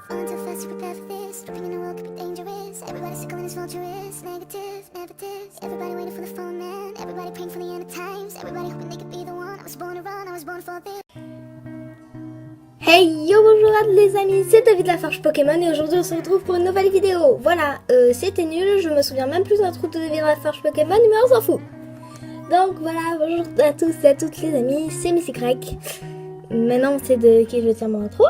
Falling too fast to prepare for this. Living in a world could be dangerous. Everybody circling is vulturous. Negative, negative. Everybody waiting for the phone man. Everybody praying for the end of times. Everybody hoping they could be the one. I was born to run, I was born for this. Hey yo, bonjour à tous les amis, c'est David Lafarge Pokémon et aujourd'hui on se retrouve pour une nouvelle vidéo. Voilà, c'était nul, je me souviens même plus d'un truc de David Lafarge Pokémon mais on s'en fout. Donc voilà, bonjour à tous et à toutes les amis, c'est Missy Crack. Maintenant c'est de qui je tiens mon intro.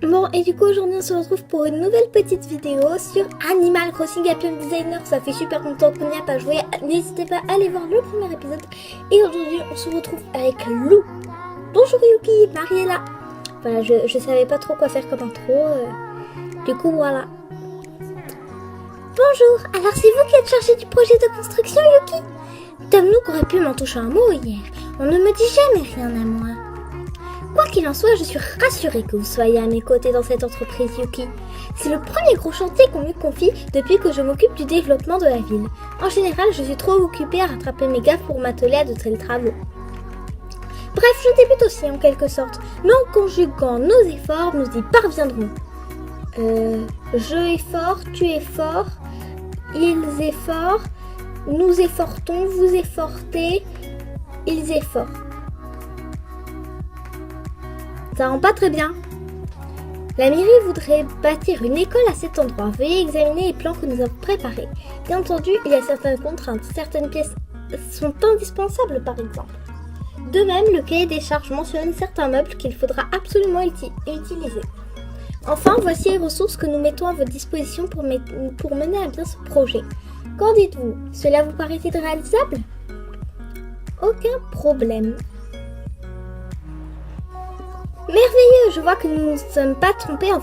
Bon, et du coup aujourd'hui on se retrouve pour une nouvelle petite vidéo sur Animal Crossing Happy Home Designer. Ça fait super longtemps qu'on n'y a pas joué, n'hésitez pas à aller voir le premier épisode. Et aujourd'hui on se retrouve avec Lou. Bonjour Yuki, Marie est là. Voilà, je savais pas trop quoi faire comme intro. Du coup, voilà. Bonjour, alors c'est vous qui êtes chargé du projet de construction, Yuki? Tom Nook aurait pu m'en toucher un mot hier. On ne me dit jamais rien à moi. Quoi qu'il en soit, je suis rassurée que vous soyez à mes côtés dans cette entreprise, Yuki. C'est le premier gros chantier qu'on me confie depuis que je m'occupe du développement de la ville. En général, je suis trop occupée à rattraper mes gaffes pour m'atteler à de tels travaux. Bref, je débute aussi en quelque sorte, mais en conjuguant nos efforts, nous y parviendrons. Je est fort, tu es fort, ils effortent, nous effortons, vous effortez, ils effortent. Ça rend pas très bien. La mairie voudrait bâtir une école à cet endroit. Veuillez examiner les plans que nous avons préparés. Bien entendu, il y a certaines contraintes. Certaines pièces sont indispensables par exemple. De même, le cahier des charges mentionne certains meubles qu'il faudra absolument utiliser. Enfin, voici les ressources que nous mettons à votre disposition pour mener à bien ce projet. Qu'en dites-vous? Cela vous paraît-il réalisable? Aucun problème. Merveilleux, je vois que nous ne nous sommes pas trompés en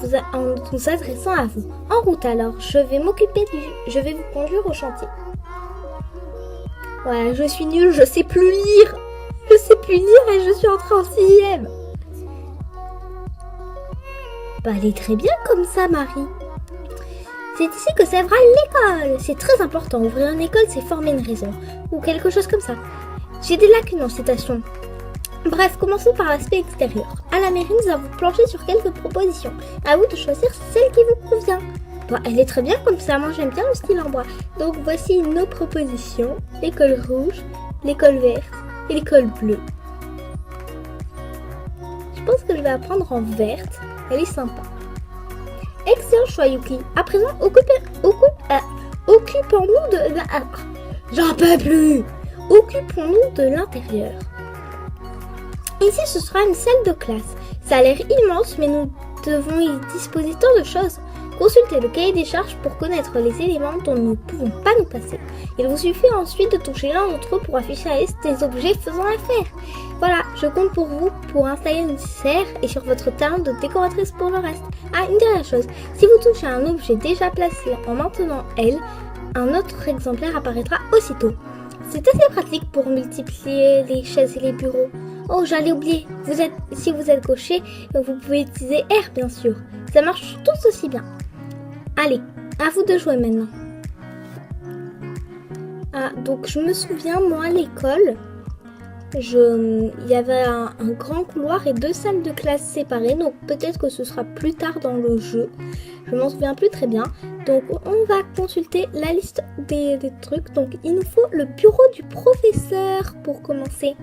nous adressant à vous. En route alors, je vais vous conduire au chantier. Voilà, je suis nulle, je sais plus lire. Je sais plus lire et je suis entrée en 6e. Bah, elle est très bien comme ça, Marie. C'est ici que s'élèvera l'école. C'est très important. Ouvrir une école, c'est former une raison. Ou quelque chose comme ça. J'ai des lacunes en citation. Bref, commençons par l'aspect extérieur. À la mairie, nous avons planché sur quelques propositions. À vous de choisir celle qui vous convient. Bah, elle est très bien comme ça. Moi, j'aime bien le style en bois. Donc, voici nos propositions. L'école rouge, l'école verte. Et l'école bleue. Je pense que je vais apprendre en verte. Elle est sympa. Excellent choix, Yuki. À présent, occupons-nous de... J'en peux plus. Occupons-nous de l'intérieur. Ici, ce sera une salle de classe. Ça a l'air immense, mais nous devons y disposer tant de choses. Consultez le cahier des charges pour connaître les éléments dont nous ne pouvons pas nous passer. Il vous suffit ensuite de toucher l'un d'entre eux pour afficher la liste des objets faisant l'affaire. Voilà, je compte pour vous pour installer le nécessaire et sur votre talent de décoratrice pour le reste. Ah, une dernière chose, si vous touchez à un objet déjà placé en maintenant L, un autre exemplaire apparaîtra aussitôt. C'est assez pratique pour multiplier les chaises et les bureaux. Oh, j'allais oublier, si vous êtes gaucher, vous pouvez utiliser R bien sûr. Ça marche tout aussi bien. Allez, à vous de jouer maintenant. Ah, donc je me souviens, moi, à l'école, il y avait un grand couloir et 2 salles de classe séparées. Donc peut-être que ce sera plus tard dans le jeu. Je m'en souviens plus très bien. Donc on va consulter la liste des trucs. Donc il nous faut le bureau du professeur pour commencer.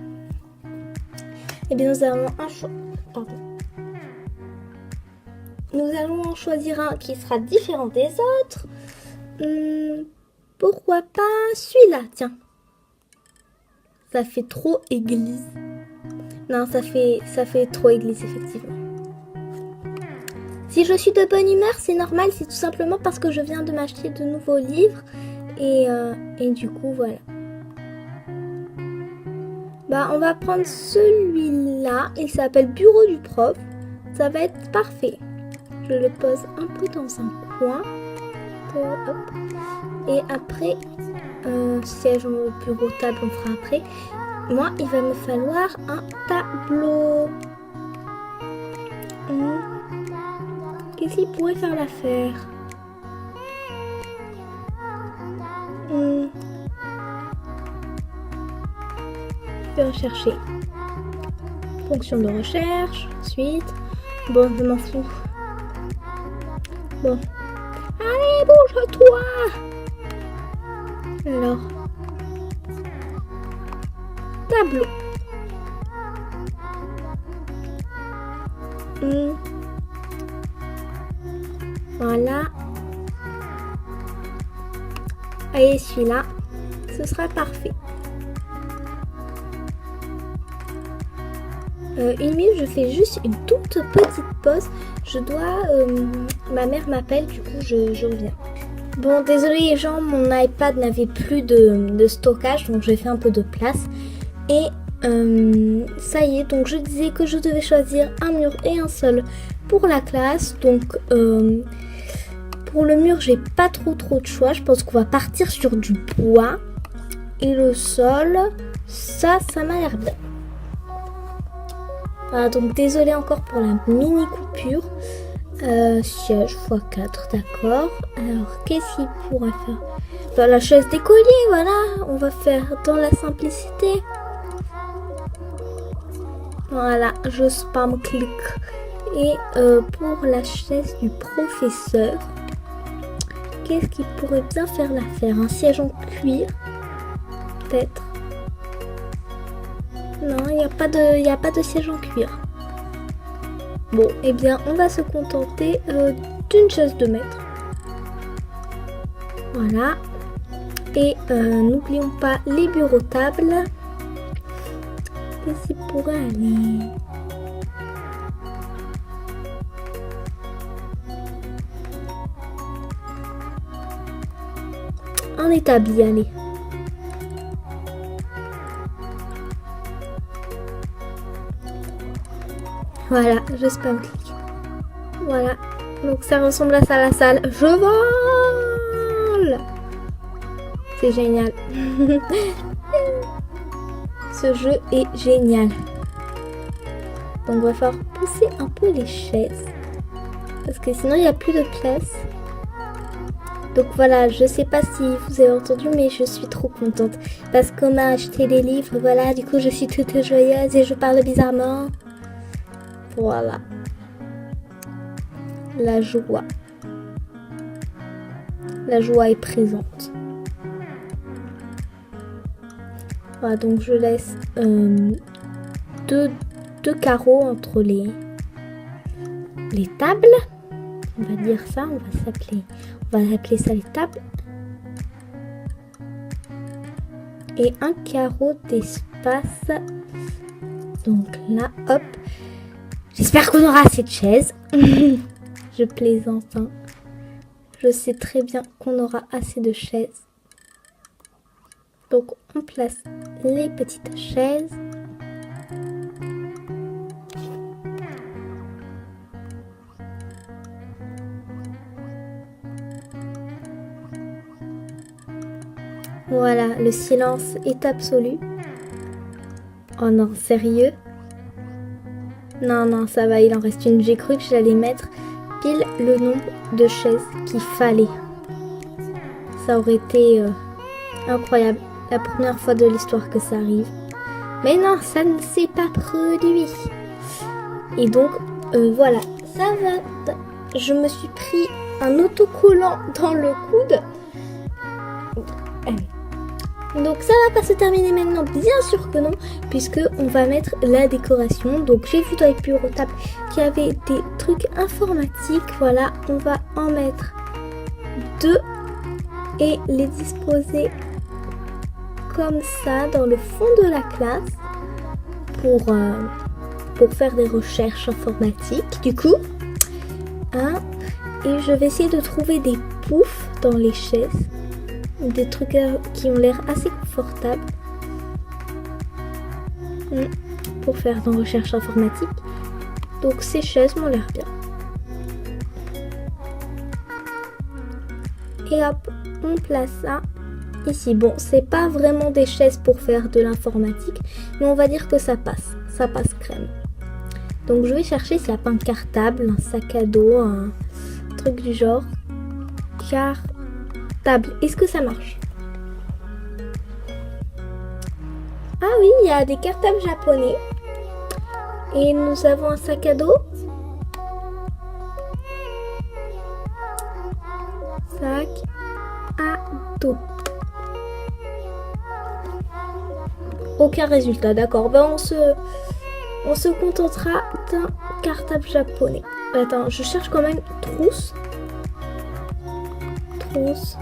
Et bien nous allons Nous allons en choisir un qui sera différent des autres. Pourquoi pas celui-là, tiens. Ça fait trop église. Non, ça fait trop église, effectivement. Si je suis de bonne humeur, c'est normal, c'est tout simplement parce que je viens de m'acheter de nouveaux livres. Et du coup, voilà. Bah, on va prendre celui-là. Il s'appelle Bureau du prof. Ça va être parfait. Je le pose un peu dans un coin. Hop. Et après, siège, bureau, table, on fera après. Moi, il va me falloir un tableau. Qu'est-ce qui pourrait faire l'affaire? Je vais rechercher. Fonction de recherche, suite. Bon, je m'en fous. Bon. Allez, bouge-toi. Alors. Tableau. Voilà. Et celui-là, ce sera parfait. Une minute, je fais juste une toute petite pause. Je dois... ma mère m'appelle, du coup je reviens. Bon, désolé les gens, mon iPad n'avait plus de stockage, donc j'ai fait un peu de place. Et ça y est, donc je disais que je devais choisir un mur et un sol pour la classe. Donc pour le mur, j'ai pas trop de choix. Je pense qu'on va partir sur du bois. Et le sol, ça m'a l'air bien. Voilà, donc désolé encore pour la mini coupure. Siège x4, d'accord. Alors, qu'est-ce qu'il pourrait faire? Dans la chaise d'écolier, voilà. On va faire dans la simplicité. Voilà, je spam clic. Et pour la chaise du professeur, qu'est-ce qui pourrait bien faire l'affaire? Un siège en cuir, peut-être. Non, il n'y a pas de siège en cuir. Bon, eh bien, on va se contenter d'une chaise de maître. Voilà. Et n'oublions pas les bureaux-tables. Qu'est-ce qui pourrait aller? Un établi, allez. Voilà, je spam clic. Voilà, donc ça ressemble à ça la salle. Je vole. C'est génial. Ce jeu est génial. Donc on va falloir pousser un peu les chaises. Parce que sinon il n'y a plus de place. Donc voilà, je sais pas si vous avez entendu, mais je suis trop contente. Parce qu'on a acheté les livres, voilà, du coup je suis toute joyeuse et je parle bizarrement. Voilà. La joie. La joie est présente. Voilà, donc je laisse deux carreaux entre les tables. On va dire ça, on va appeler ça les tables. Et un carreau d'espace. Donc là, hop. J'espère qu'on aura assez de chaises. Je plaisante. Hein. Je sais très bien qu'on aura assez de chaises. Donc on place les petites chaises. Voilà, le silence est absolu. Oh non, sérieux? Non, ça va, il en reste une. J'ai cru que j'allais mettre pile le nombre de chaises qu'il fallait. Ça aurait été incroyable. La première fois de l'histoire que ça arrive. Mais non, ça ne s'est pas produit. Et donc, voilà, ça va. Je me suis pris un autocollant dans le coude. Donc ça va pas se terminer maintenant, bien sûr que non, puisque on va mettre la décoration. Donc j'ai vu dans les bureaux tables qu'il y avait des trucs informatiques. Voilà, on va en mettre 2 et les disposer comme ça dans le fond de la classe pour faire des recherches informatiques. Du coup, hein, et je vais essayer de trouver des poufs dans les chaises. Des trucs qui ont l'air assez confortables pour faire des recherches informatiques. Donc ces chaises m'ont l'air bien. Et hop, on place ça ici. Bon, c'est pas vraiment des chaises pour faire de l'informatique, mais on va dire que ça passe. Ça passe crème. Donc je vais chercher s'il n'y a pas un cartable, un sac à dos, un truc du genre. Table. Est-ce que ça marche? Ah oui, il y a des cartables japonais. Et nous avons un sac à dos. sac à dos. Aucun résultat, d'accord. Ben on se contentera d'un cartable japonais. Attends, je cherche quand même trousse. Trousse.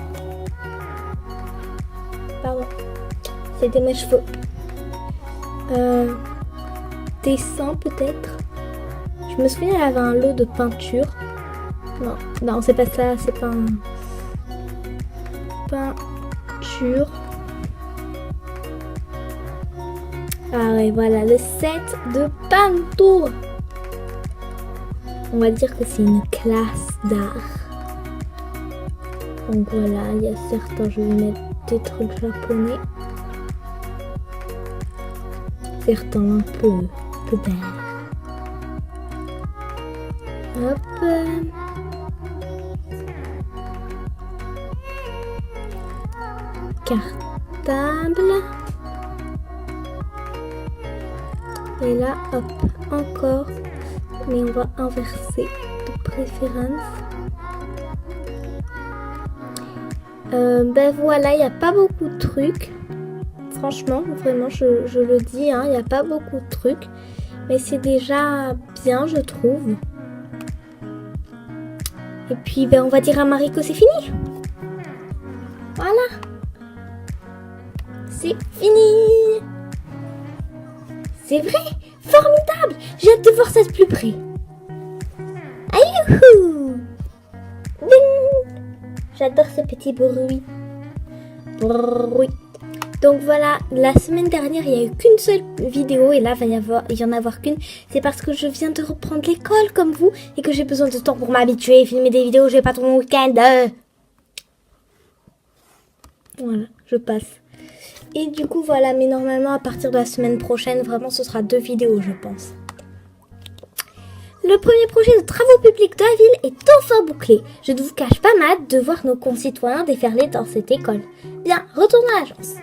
Pardon. C'était mes cheveux. Dessin peut-être. Je me souviens, elle avait un lot de peinture. Non, c'est pas ça, c'est pas un... Peinture. Ah ouais, voilà, le set de peinture. On va dire que c'est une classe d'art. Donc voilà, il y a certains, je vais mettre des trucs japonais. Certains un peu d'air. Hop. Cartable. Et là, hop, encore. Mais on va inverser de préférence. Ben voilà, il n'y a pas beaucoup de trucs. Franchement, vraiment, je le dis, il n'y a pas beaucoup de trucs. Mais c'est déjà bien, je trouve. Et puis, ben, on va dire à Marie que c'est fini. Voilà. C'est fini. C'est vrai, formidable. J'ai hâte de voir ça de plus près. Aïe-hou. J'adore ce petit bruit. Donc voilà, la semaine dernière, il n'y a eu qu'une seule vidéo et là, il y en avoir qu'une. C'est parce que je viens de reprendre l'école comme vous et que j'ai besoin de temps pour m'habituer, filmer des vidéos, j'ai pas tout mon week-end. Voilà, je passe. Et du coup, voilà, mais normalement, à partir de la semaine prochaine, vraiment, ce sera 2 vidéos, je pense. Le premier projet de travaux publics de la ville est enfin bouclé. Je ne vous cache pas ma hâte de voir nos concitoyens déferler dans cette école. Bien, retournons à l'agence.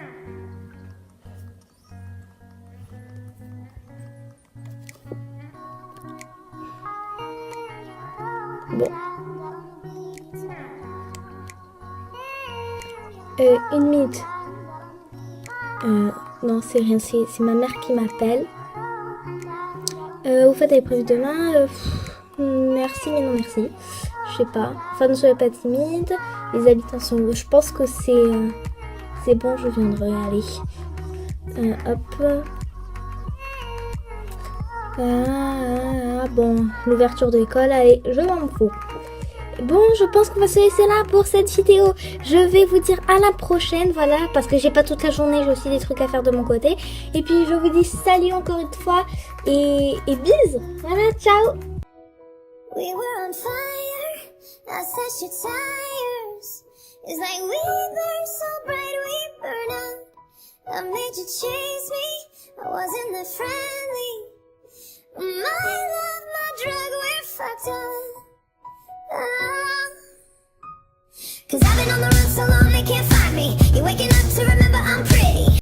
Bon. Une minute. Non, c'est rien, c'est ma mère qui m'appelle. Au fait, elle est prévue demain. Merci, mais non merci. Je sais pas. Enfin, ne soyez pas timide. Les habitants sont... Je pense que c'est bon, je viendrai. Allez. Hop. Bon, l'ouverture de l'école, allez, je m'en fous. Bon, je pense qu'on va se laisser là pour cette vidéo. Je vais vous dire à la prochaine, voilà, parce que j'ai pas toute la journée, j'ai aussi des trucs à faire de mon côté. Et puis, je vous dis salut encore une fois et bis. Voilà, ciao. We were on fire, I slashed your tires. It's like we burn so bright we burn out. I made you chase me, I wasn't that friendly. My love